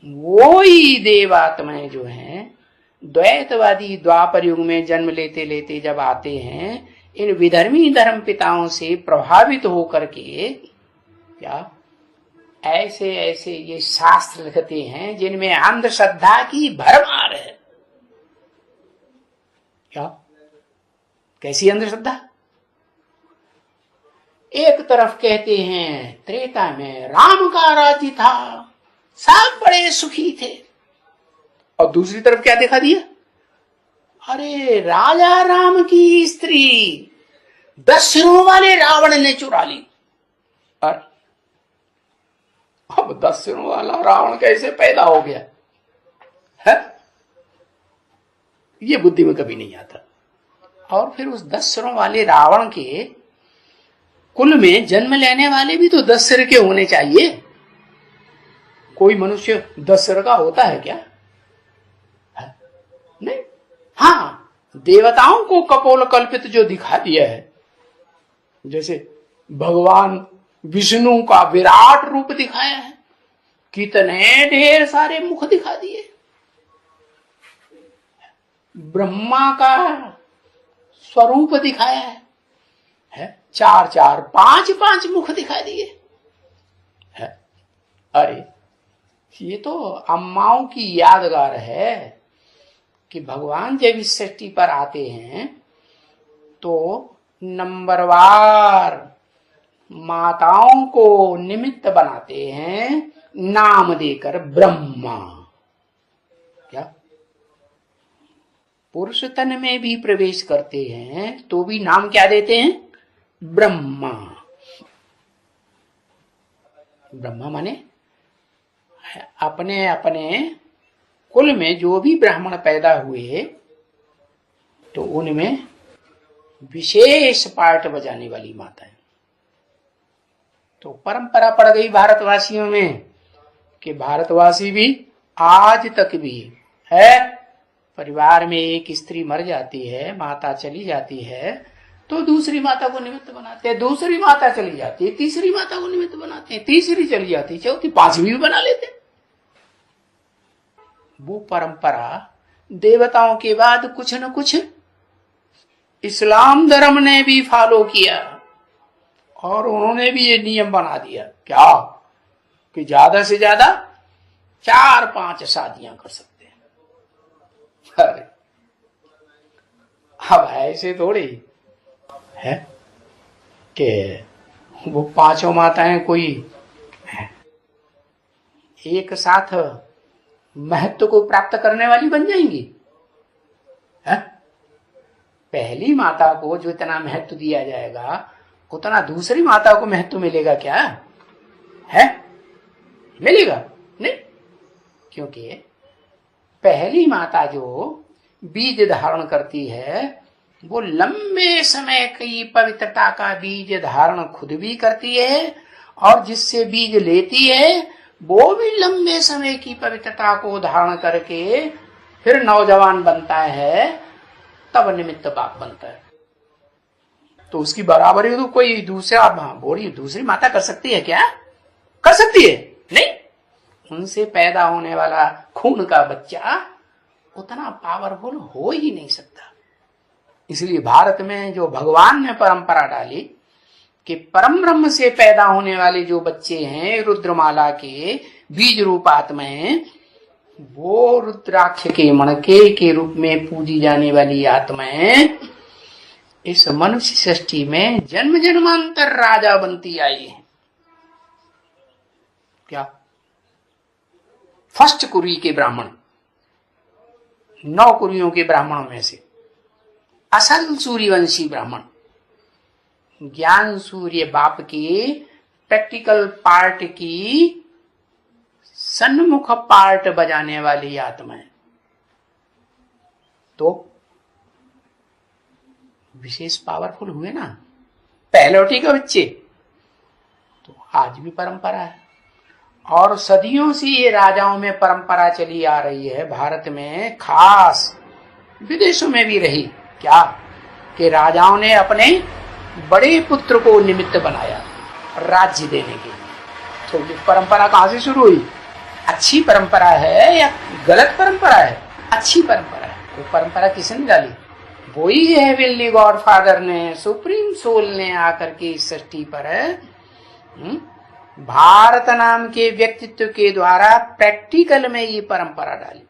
वो ही देवात्माएं जो हैं द्वैतवादी द्वापर युग में जन्म लेते लेते जब आते हैं, इन विधर्मी धर्म पिताओं से प्रभावित होकर के क्या ऐसे ऐसे ये शास्त्र लिखते हैं जिनमें अंधश्रद्धा की भरमार है। क्या कैसी अंधश्रद्धा? एक तरफ कहते हैं त्रेता में राम का राज्य था, सब बड़े सुखी थे, और दूसरी तरफ क्या दिखा दिया? अरे राजा राम की स्त्री 10 सिरों वाले रावण ने चुरा ली। और अब 10 सिरों वाला रावण कैसे पैदा हो गया है? ये बुद्धि में कभी नहीं आता। और फिर उस 10 सिरों वाले रावण के कुल में जन्म लेने वाले भी तो 10 सिर के होने चाहिए। कोई मनुष्य 10 सिर का होता है क्या? है? नहीं। हाँ, देवताओं को कपोल कल्पित जो दिखा दिया है, जैसे भगवान विष्णु का विराट रूप दिखाया है, कितने ढेर सारे मुख दिखा दिए। ब्रह्मा का स्वरूप दिखाया है 4-4, 5-5 मुख दिखा दिए है। अरे ये तो अम्माओं की यादगार है कि भगवान जब इस सृष्टि पर आते हैं तो नंबरवार माताओं को निमित्त बनाते हैं, नाम देकर ब्रह्मा। क्या पुरुष तन में भी प्रवेश करते हैं तो भी नाम क्या देते हैं? ब्रह्मा। ब्रह्मा माने अपने अपने कुल में जो भी ब्राह्मण पैदा हुए तो उनमें विशेष पार्ट बजाने वाली माता है। तो परंपरा पड़ गई भारतवासियों में कि भारतवासी भी आज तक भी है, परिवार में एक स्त्री मर जाती है, माता चली जाती है तो दूसरी माता को निमित्त बनाते हैं, दूसरी माता चली जाती है, तीसरी माता को निमित्त बनाते हैं, तीसरी चली जाती है, चौथी, 5वीं भी बना लेते हैं। वो परंपरा देवताओं के बाद कुछ न कुछ इस्लाम धर्म ने भी फॉलो किया और उन्होंने भी ये नियम बना दिया क्या कि ज्यादा से ज्यादा 4-5 शादियां कर सकते हैं। अरे अब ऐसे थोड़ी है कि वो 5 माताएं कोई एक साथ महत्व को प्राप्त करने वाली बन जाएंगी है? पहली माता को जो इतना महत्व दिया जाएगा उतना दूसरी माता को महत्व मिलेगा क्या है? मिलेगा नहीं, क्योंकि पहली माता जो बीज धारण करती है वो लंबे समय की पवित्रता का बीज धारण खुद भी करती है और जिससे बीज लेती है वो भी लंबे समय की पवित्रता को धारण करके फिर नौजवान बनता है, तब निमित्त बाप बनता है। तो उसकी बराबरी तो कोई दूसरा बोरी दूसरी माता कर सकती है क्या? कर सकती है नहीं। उनसे पैदा होने वाला खून का बच्चा उतना पावरफुल हो ही नहीं सकता। इसलिए भारत में जो भगवान ने परंपरा डाली कि परम ब्रह्म से पैदा होने वाले जो बच्चे हैं रुद्रमाला के बीज रूप आत्माएं, वो रुद्राक्ष के मणके के रूप में पूजी जाने वाली आत्माएं इस मनुष्य सृष्टि में जन्म जन्मांतर राजा बनती आई है। क्या फर्स्ट कुरी के ब्राह्मण 9 कुरियों के ब्राह्मणों में से असल सूर्यवंशी ब्राह्मण, ज्ञान सूर्य बाप की प्रैक्टिकल पार्ट की सन्मुख पार्ट बजाने वाली आत्मा है, तो विशेष पावरफुल हुए ना पहलौटी के बच्चे। तो आज भी परंपरा है और सदियों से ये राजाओं में परंपरा चली आ रही है। भारत में खास विदेशों में भी रही क्या कि राजाओं ने अपने बड़े पुत्र को निमित्त बनाया राज्य देने के लिए। तो ये परंपरा कहां से शुरू हुई? अच्छी परंपरा है या गलत परंपरा है? अच्छी परंपरा है। वो परंपरा किसने डाली? वही हेवनली गॉड फादर ने, सुप्रीम सोल ने आकर के इस सृष्टि पर भारत नाम के व्यक्तित्व के द्वारा प्रैक्टिकल में ये परंपरा डाली।